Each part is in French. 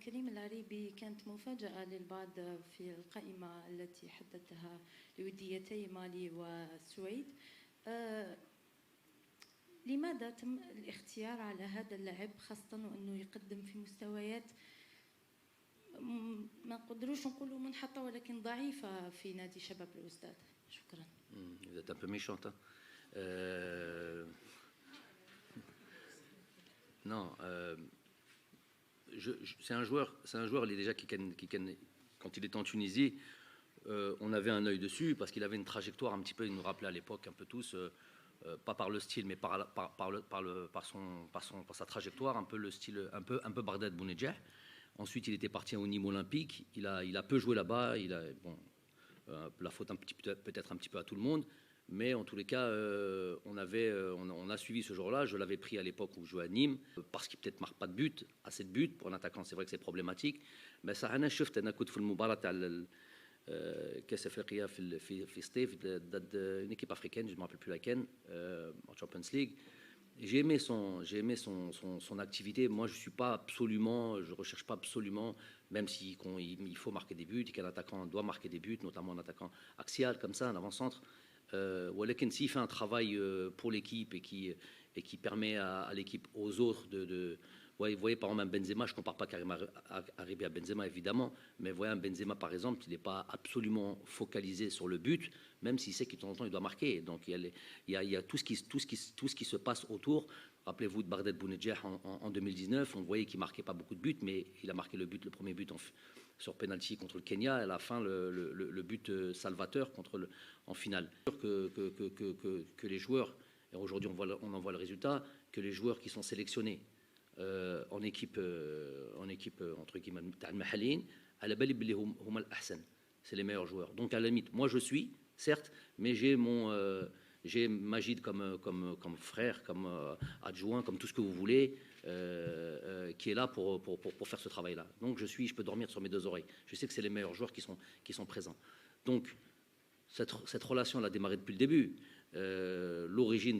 كريم العريبي كانت مفاجأة للبعض في القائمة التي حددتها لوديتي مالي والسويد. لماذا تم الاختيار على هذا اللاعب خاصة وأنه يقدم في مستويات ما نقدروش نقولوا منحطة ولكن ضعيفة في نادي شباب الوزداد؟ شكرا. Vous êtes un peu méchante. Hein. Non, c'est un joueur il est déjà quand il était en Tunisie, on avait un œil dessus parce qu'il avait une trajectoire un petit peu, il nous rappelait à l'époque un peu tous, pas par le style, mais par sa trajectoire, un peu le style, un peu Bardad Bounedjah. Ensuite, il était parti au Nîmes olympique. Il a peu joué là-bas. La faute peut-être un petit peu à tout le monde. Mais en tous les cas, on a suivi ce jour-là. Je l'avais pris à l'époque où je jouais à Nîmes, parce qu'il peut-être marque pas de but, assez de buts. Pour un attaquant, c'est vrai que c'est problématique. Mais ça, أنا شفت أنا كنت في المباراة تاع كأس أفريقيا في ستيف ضد une équipe africaine, je ne me rappelle plus laquelle, en Champions League. J'ai aimé son activité. Moi, je recherche pas absolument, même s'il faut marquer des buts, et qu'un attaquant doit marquer des buts, notamment un attaquant axial comme ça, un avant-centre. ولكن s'il fait un travail pour l'équipe et qui permet à l'équipe, aux autres vous voyez par exemple un Benzema, je ne compare pas Karim Arribé à Benzema évidemment, mais vous voyez un Benzema par exemple, il n'est pas absolument focalisé sur le but, même s'il sait qu'il de temps en temps il doit marquer. Donc il y a tout ce qui se passe autour. Rappelez-vous de Bardad Bounedjah en 2019, on voyait qu'il marquait pas beaucoup de buts, mais il a marqué le premier but sur penalty contre le Kenya, et à la fin le but salvateur en finale. Que les joueurs, et aujourd'hui on en voit le résultat, que les joueurs qui sont sélectionnés en équipe entre guillemets تاع المحليين على بالي بلي هما الأحسن, c'est les meilleurs joueurs. Donc à la limite, moi je suis certes, mais j'ai Majid comme frère, comme adjoint, comme tout ce que vous voulez, qui est là pour faire ce travail-là. Donc je peux dormir sur mes deux oreilles. Je sais que c'est les meilleurs joueurs qui sont présents. Donc cette relation elle a démarré depuis le début. L'origine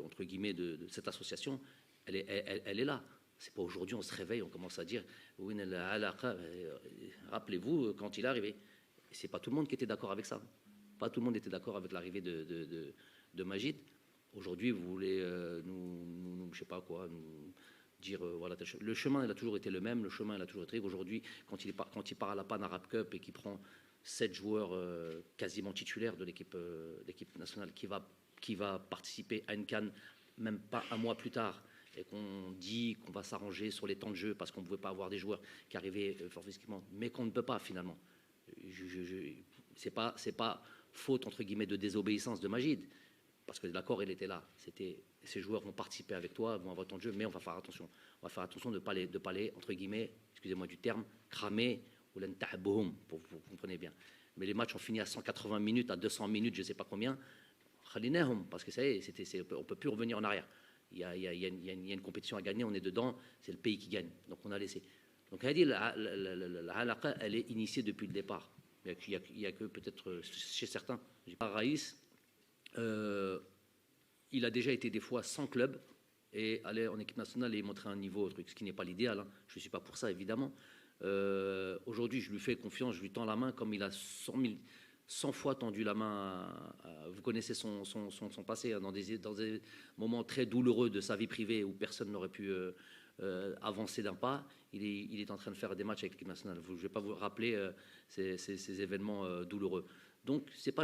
entre guillemets de cette association, elle est là. C'est pas aujourd'hui on se réveille, on commence à dire rappelez-vous quand il est arrivé. C'est pas tout le monde qui était d'accord avec ça. Pas tout le monde était d'accord avec l'arrivée de Majid. Aujourd'hui, vous voulez je sais pas quoi, nous dire voilà. Le chemin, il a toujours été le même. Le chemin, il a toujours été. Aujourd'hui, quand il part à la Pan Arab Cup et qu'il prend 7 joueurs quasiment titulaires de l'équipe nationale qui va participer à une CAN même pas un mois plus tard, et qu'on dit qu'on va s'arranger sur les temps de jeu parce qu'on ne pouvait pas avoir des joueurs qui arrivaient fort physiquement, mais qu'on ne peut pas finalement. C'est pas faute entre guillemets de désobéissance de Majid, parce que l'accord il était là. Ces joueurs vont participer avec toi, vont avoir temps de jeu, mais on va faire attention. On va faire attention de ne pas les entre guillemets, excusez-moi du terme, cramer ou l'entahboum, pour vous comprenez bien. Mais les matchs ont fini à 180 minutes, à 200 minutes, je ne sais pas combien. Parce que ça y est, on ne peut plus revenir en arrière. Il y a une compétition à gagner, on est dedans, c'est le pays qui gagne. Donc on a laissé. Donc l'alaqa, elle est initiée depuis le départ. Il y a que peut-être chez certains. Raïs, il a déjà été des fois sans club et aller en équipe nationale et montrer un niveau, ce qui n'est pas l'idéal. Hein. Je ne suis pas pour ça, évidemment. Aujourd'hui, je lui fais confiance, je lui tends la main comme il a 100 fois tendu la main. Vous connaissez son passé, hein, dans des moments très douloureux de sa vie privée où personne n'aurait pu avancer d'un pas. Il est en train de faire des matchs avec l'équipe nationale. Je ne vais pas vous rappeler ces événements douloureux. Donc c'est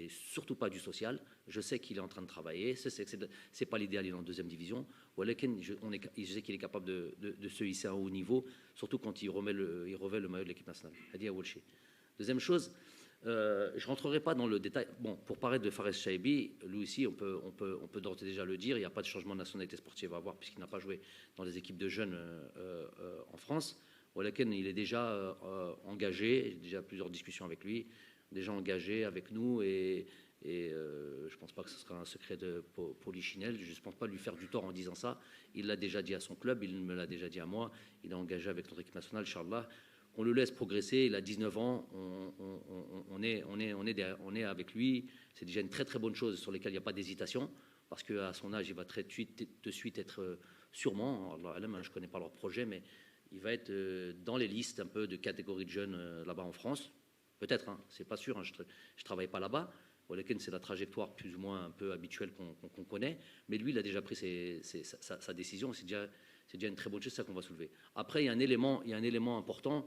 surtout pas du social. Je sais qu'il est en train de travailler. C'est pas l'idéal, il est en deuxième division. Je sais qu'il est capable de se hisser à un haut niveau, surtout quand il revêt le maillot de l'équipe nationale. Hadi Awolchi. Deuxième chose. Je ne rentrerai pas dans le détail. Bon, pour parler de Fares Chaibi, lui aussi, on peut d'ores et déjà le dire, il n'y a pas de changement de nationalité sportive à avoir puisqu'il n'a pas joué dans les équipes de jeunes en France. Il est déjà engagé, j'ai déjà plusieurs discussions avec lui, déjà engagé avec nous et je ne pense pas que ce sera un secret de Polichinelle. Je ne pense pas lui faire du tort en disant ça. Il l'a déjà dit à son club, il me l'a déjà dit à moi. Il est engagé avec notre équipe nationale, Inch'Allah. On le laisse progresser, il a 19 ans, on est avec lui, c'est déjà une très très bonne chose sur laquelle il n'y a pas d'hésitation, parce qu'à son âge, il va de suite être sûrement, je ne connais pas leur projet, mais il va être dans les listes un peu de catégorie de jeunes là-bas en France. Peut-être, hein, c'est pas sûr, hein, je ne travaille pas là-bas. C'est la trajectoire plus ou moins un peu habituelle qu'on connaît. Mais lui, il a déjà pris sa décision. C'est déjà une très bonne chose, c'est ça qu'on va soulever. Après, il y a un élément important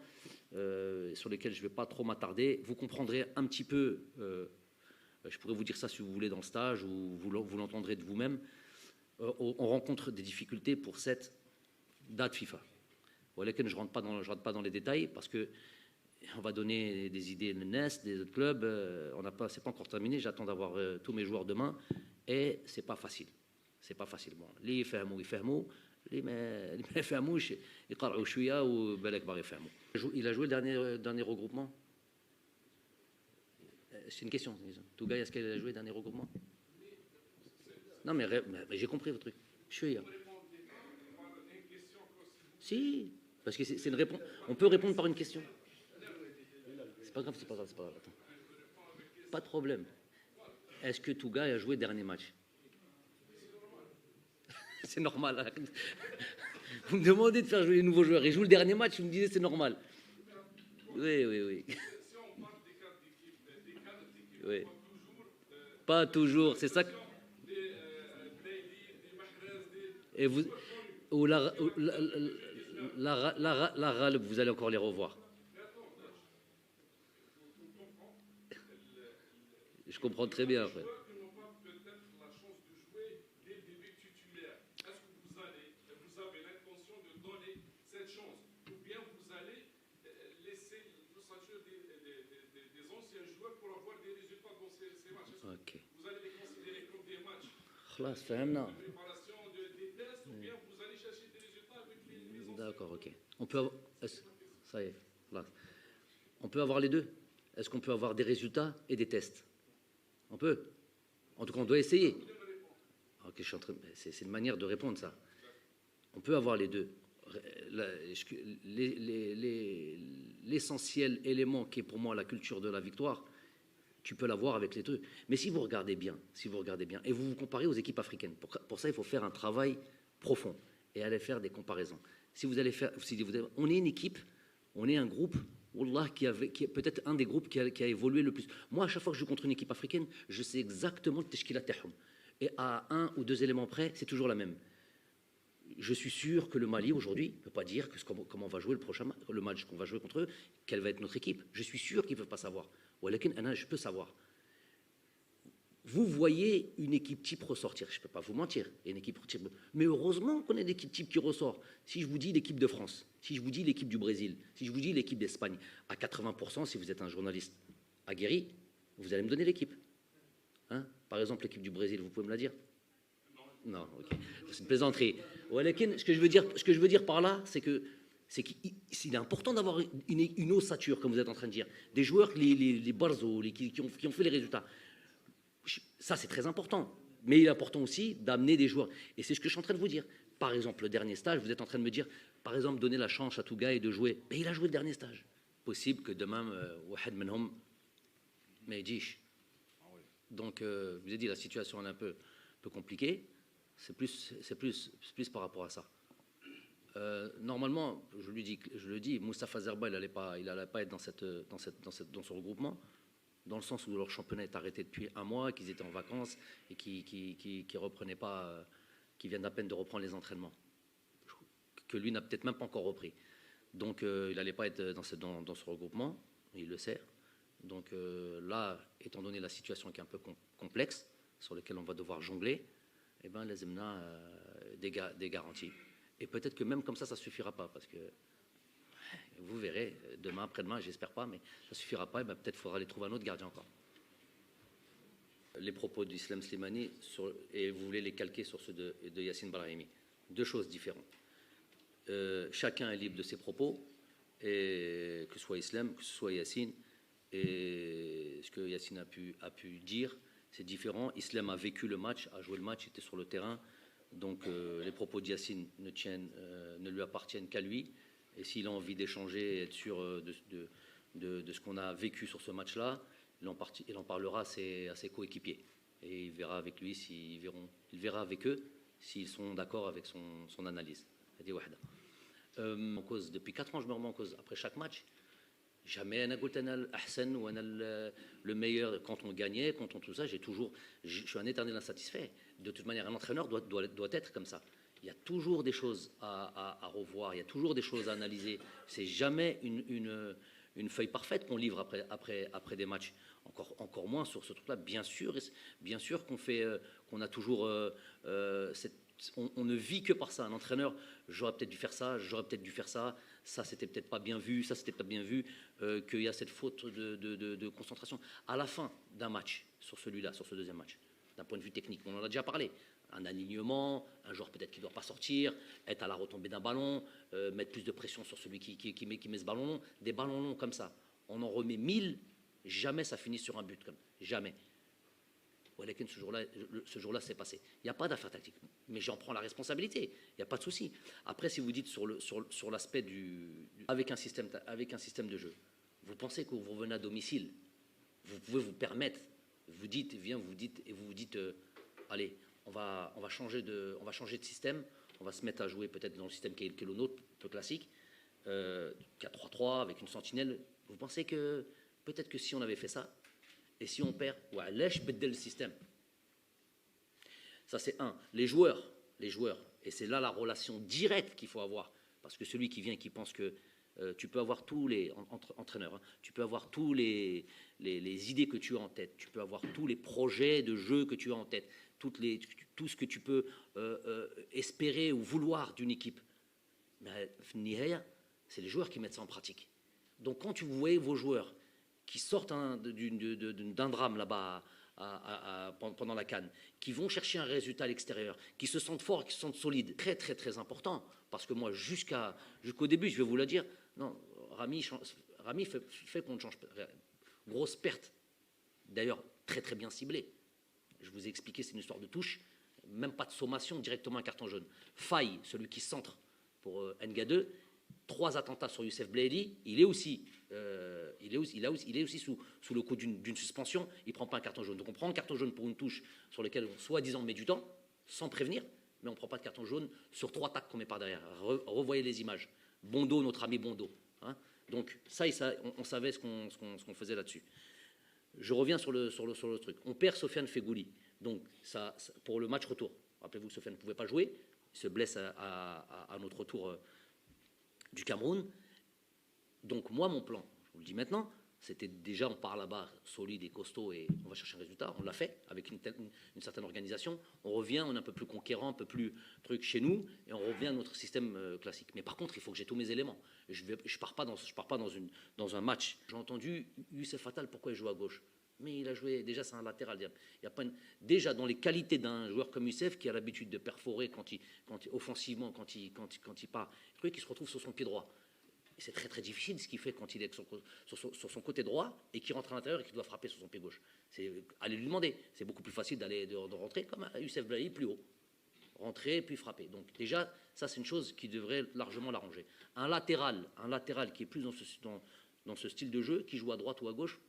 sur lequel je ne vais pas trop m'attarder. Vous comprendrez un petit peu, je pourrais vous dire ça si vous voulez dans le stage, ou vous l'entendrez de vous-même. On rencontre des difficultés pour cette date FIFA. Je ne rentre pas dans les détails parce que on va donner des idées de NES, des autres clubs. C'est pas encore terminé. J'attends d'avoir tous mes joueurs demain et c'est pas facile. C'est pas facile. Bon, les يفهموا les ما يفهموش يقرأوا شوية وبالك باغي يفهموا. Il a joué le dernier regroupement. C'est une question. Touga, est-ce qu'elle a joué le dernier regroupement? Non, mais j'ai compris votre truc. شوية. Si, parce que c'est une réponse. On peut répondre par une question. C'est pas grave, c'est pas grave. Attends. Pas de problème. Est-ce que Touga a joué le dernier match? C'est normal. Hein. Vous me demandez de faire jouer les nouveaux joueurs. Ils jouent le dernier match, vous me disiez c'est normal. Oui. Oui. Pas toujours, c'est ça. Et vous, ou la Ralb, vous allez encore les revoir. Je comprends très bien. Après. Ok. Vous allez les considérer comme des matchs خلاص فهمنا. de préparation, des tests, ou bien vous allez chercher des résultats avec les anciens. D'accord, ok. On peut avoir... Ça y est, là. On peut avoir les deux. Est-ce qu'on peut avoir des résultats et des tests? On peut. En tout cas, on doit essayer. Ok, c'est une manière de répondre, ça. On peut avoir les deux. L'essentiel élément qui est pour moi la culture de la victoire, tu peux l'avoir avec les deux. Mais si vous regardez bien, et vous vous comparez aux équipes africaines, pour ça, il faut faire un travail profond et aller faire des comparaisons. On est une équipe, on est un groupe, Wallah, qui est peut-être un des groupes qui a évolué le plus. Moi, à chaque fois que je joue contre une équipe africaine, je sais exactement le teshkila tahum. Et à un ou deux éléments près, c'est toujours la même. Je suis sûr que le Mali, aujourd'hui, ne peut pas dire comment on va jouer le match qu'on va jouer contre eux, quelle va être notre équipe. Je suis sûr qu'ils ne peuvent pas savoir. Je peux savoir. Vous voyez une équipe type ressortir. Je ne peux pas vous mentir. Il y a une équipe type. Mais heureusement qu'on a une équipe type qui ressort. Si je vous dis l'équipe de France, si je vous dis l'équipe du Brésil, si je vous dis l'équipe d'Espagne, à 80%, si vous êtes un journaliste aguerri, vous allez me donner l'équipe. Hein? Par exemple, l'équipe du Brésil, vous pouvez me la dire? Non, ok. C'est une plaisanterie. Ce que je veux dire par là, c'est qu'il est important d'avoir une ossature, comme vous êtes en train de dire. Des joueurs, les Barzo, qui ont fait les résultats. Ça, c'est très important. Mais il est important aussi d'amener des joueurs. Et c'est ce que je suis en train de vous dire. Par exemple, le dernier stage, vous êtes en train de me dire, par exemple, donner la chance à Touga et de jouer. Mais il a joué le dernier stage. Possible que demain, Wahed Menhom, mais Dish. Donc, je vous ai dit, la situation est un peu compliquée. C'est plus par rapport à ça. Normalement, je le dis, Moustapha Zerba, il n'allait pas être dans ce regroupement, dans le sens où leur championnat est arrêté depuis un mois, qu'ils étaient en vacances et qui reprenaient pas, qui viennent à peine de reprendre les entraînements, que lui n'a peut-être même pas encore repris. Donc, il n'allait pas être dans ce regroupement, il le sait. Donc là, étant donné la situation qui est un peu complexe, sur laquelle on va devoir jongler, eh ben, les EMNA des garanties. Et peut-être que même comme ça ne suffira pas, parce que vous verrez, demain, après-demain, j'espère pas, mais ça ne suffira pas, et ben, peut-être faudra aller trouver un autre gardien encore. Les propos d'Islam Slimani, et vous voulez les calquer sur ceux de Yassine Brahimi. Deux choses différentes. Chacun est libre de ses propos, et que ce soit Islam, que ce soit Yassine, et ce que Yassine a pu dire, c'est différent. Islam a vécu le match, a joué le match, était sur le terrain. Donc les propos de Yassine ne lui appartiennent qu'à lui. Et s'il a envie d'échanger et être sûr de ce qu'on a vécu sur ce match-là, il en parlera à ses coéquipiers. Et il verra avec lui, il verra avec eux s'ils sont d'accord avec son analyse. En cause, depuis 4 ans, je me remets en cause après chaque match. Jamais un قلت أنا الأحسن ou le meilleur quand on gagnait, quand on tout ça. Je suis un éternel insatisfait. De toute manière, un entraîneur doit être comme ça. Il y a toujours des choses à revoir, il y a toujours des choses à analyser. C'est jamais une feuille parfaite qu'on livre après des matchs. Encore moins sur ce truc-là. Bien sûr qu'on a toujours on ne vit que par ça. Un entraîneur, j'aurais peut-être dû faire ça, ça c'était peut-être pas bien vu, ça c'était pas bien vu, qu'il y a cette faute de concentration. À la fin d'un match, sur celui-là, sur ce deuxième match, d'un point de vue technique, on en a déjà parlé. Un alignement, un joueur peut-être qui ne doit pas sortir, être à la retombée d'un ballon, mettre plus de pression sur celui qui met ce ballon long. Des ballons longs comme ça, on en remet 1000, jamais ça finit sur un but, jamais. Ce jour-là, c'est passé. Il n'y a pas d'affaire tactique, mais j'en prends la responsabilité. Il n'y a pas de souci. Après, si vous dites sur l'aspect avec un système de jeu, vous pensez que vous revenez à domicile, vous pouvez vous permettre, vous dites, allez, on va changer de système, on va se mettre à jouer peut-être dans le système qui est le nôtre, peu classique, 4-3-3 avec une sentinelle. Vous pensez que peut-être que si on avait fait ça, et si on perd, lèche bedel le système. Ça c'est un. Les joueurs, et c'est là la relation directe qu'il faut avoir, parce que celui qui vient et qui pense que tu peux avoir tous les entraîneurs, hein, tu peux avoir tous les idées que tu as en tête, tu peux avoir tous les projets de jeu que tu as en tête, tout ce que tu peux espérer ou vouloir d'une équipe. Mais c'est les joueurs qui mettent ça en pratique. Donc quand tu voyez vos joueurs qui sortent d'un drame là-bas pendant la CAN, qui vont chercher un résultat à l'extérieur, qui se sentent forts, qui se sentent solides, très très très important, parce que moi jusqu'au début, je vais vous le dire, non, Rami fait qu'on ne change pas. Grosse perte, d'ailleurs très très bien ciblée. Je vous ai expliqué, c'est une histoire de touche, même pas de sommation, directement un carton jaune. Faille, celui qui centre pour Nga2, 3 attentats sur Youssef Blaheli, il est aussi sous le coup d'une suspension, il ne prend pas un carton jaune. Donc on prend un carton jaune pour une touche sur laquelle soi-disant on met du temps, sans prévenir, mais on ne prend pas de carton jaune sur 3 tacles qu'on met par derrière. Revoyez les images. Bondo, notre ami Bondo. Hein. Donc ça, on savait ce qu'on faisait là-dessus. Je reviens sur le truc. On perd Sofiane Fegouli. Donc ça, pour le match retour. Rappelez-vous que Sofiane ne pouvait pas jouer, il se blesse à notre retour du Cameroun. Donc moi, mon plan, je vous le dis maintenant, c'était déjà, on part là-bas solide et costaud et on va chercher un résultat. On l'a fait avec une certaine organisation. On revient, on est un peu plus conquérant, un peu plus truc chez nous et on revient à notre système classique. Mais par contre, il faut que j'ai tous mes éléments. Je pars pas dans un match. J'ai entendu Youssef Attal, pourquoi il joue à gauche? Mais il a joué, déjà c'est un latéral. Il y a pas déjà dans les qualités d'un joueur comme Youssef qui a l'habitude de perforer offensivement, quand il part, il se retrouve sur son pied droit. C'est très très difficile ce qu'il fait quand il est sur son côté droit et qu'il rentre à l'intérieur et qu'il doit frapper sur son pied gauche. Allez lui demander. C'est beaucoup plus facile de rentrer comme Youssef Blaheli plus haut. Rentrer puis frapper. Donc déjà, ça c'est une chose qui devrait largement l'arranger. Un latéral qui est plus dans ce style de jeu, qui joue à droite ou à gauche,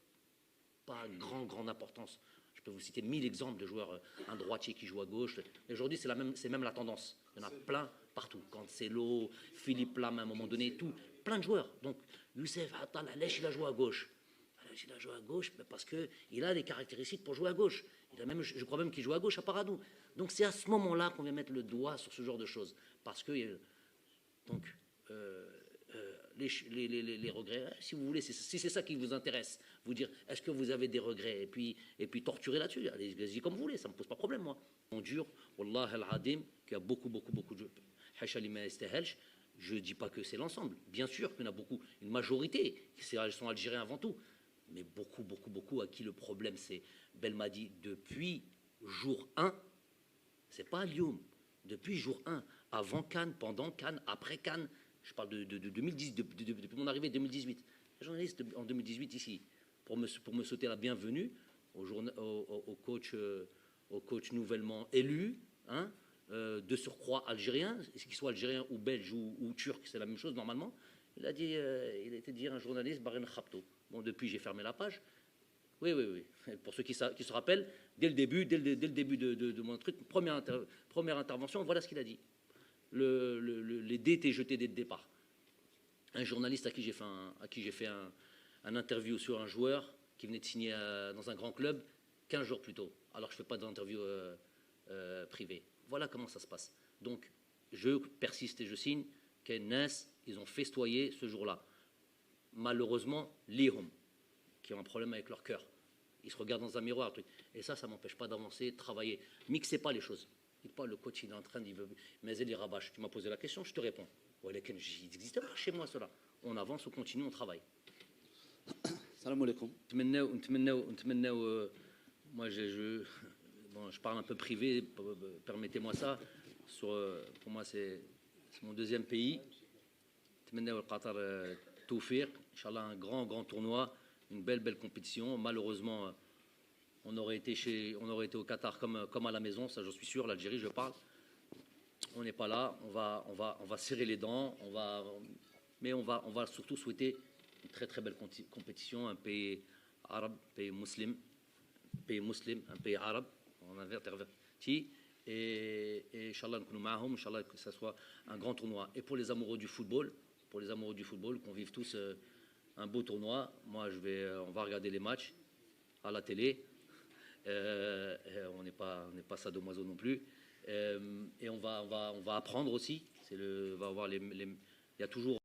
pas grande importance. Je peux vous citer 1000 exemples de joueurs, un droitier qui joue à gauche. Et aujourd'hui, c'est même la tendance. Il y en a plein partout. Cancelo, Philippe Lam à un moment donné, tout. Plein de joueurs. Donc, Youssef Attal, il a joué à gauche. Il a joué à gauche parce qu'il a les caractéristiques pour jouer à gauche. Je crois même qu'il joue à gauche à Paradou. Donc, c'est à ce moment-là qu'on vient mettre le doigt sur ce genre de choses. Parce que, donc, les regrets, si vous voulez, si c'est ça qui vous intéresse, vous dire, est-ce que vous avez des regrets, et puis torturer là-dessus, allez-y comme vous voulez, ça ne me pose pas de problème, moi. On dure, Wallah al-Adim, qu'il y a beaucoup de je ne dis pas que c'est l'ensemble. Bien sûr qu'il y en a beaucoup, une majorité, ils sont algériens avant tout. Mais beaucoup à qui le problème, c'est Belmadi. Depuis jour 1, c'est pas Lyoum. Depuis jour 1, avant Cannes, pendant Cannes, après Cannes, je parle de 2010, depuis mon arrivée 2018. Les journalistes en 2018 ici, pour me sauter la bienvenue au coach nouvellement élu, hein, de surcroît algérien, qu'il soit algérien ou belge ou turc, c'est la même chose normalement. Il a été dire un journaliste, Baren Khabto. Bon, depuis j'ai fermé la page. Oui. Pour ceux qui se rappellent, dès le début de mon truc, première intervention, voilà ce qu'il a dit. Les dés étaient jetés dès le départ. un journaliste à qui j'ai fait un interview sur un joueur qui venait de signer dans un grand club 15 jours plus tôt, alors que je ne fais pas d'interview privée. Voilà comment ça se passe. Donc, je persiste et je signe qu'Nas, ils ont festoyé ce jour-là. Malheureusement, Lihom, qui ont un problème avec leur cœur. Ils se regardent dans un miroir, truc. Et ça ne m'empêche pas d'avancer, de travailler. Mixez pas les choses. Dites pas, le coach, il est en train, il veut... Mais il rabâche. Tu m'as posé la question, je te réponds. Ouais, il n'existe pas chez moi, cela. On avance, on continue, on travaille. Salam alaikum. Moi, je parle un peu privé, permettez-moi ça. Pour moi, c'est mon deuxième pays. Qatar, Toufir, Inch'Allah, un grand tournoi, une belle compétition. Malheureusement, on aurait été au Qatar comme à la maison, ça je suis sûr, l'Algérie, je parle. On n'est pas là, on va serrer les dents, mais on va surtout souhaiter une très belle compétition, un pays arabe, un pays musulman, un pays arabe, on a averti, et Inch'Allah, Inch'Allah, que ça soit un grand tournoi. Et pour les amoureux du football, qu'on vive tous un beau tournoi. Moi, on va regarder les matchs à la télé. On n'est pas sadomaso non plus. Et on va apprendre aussi. Il y a toujours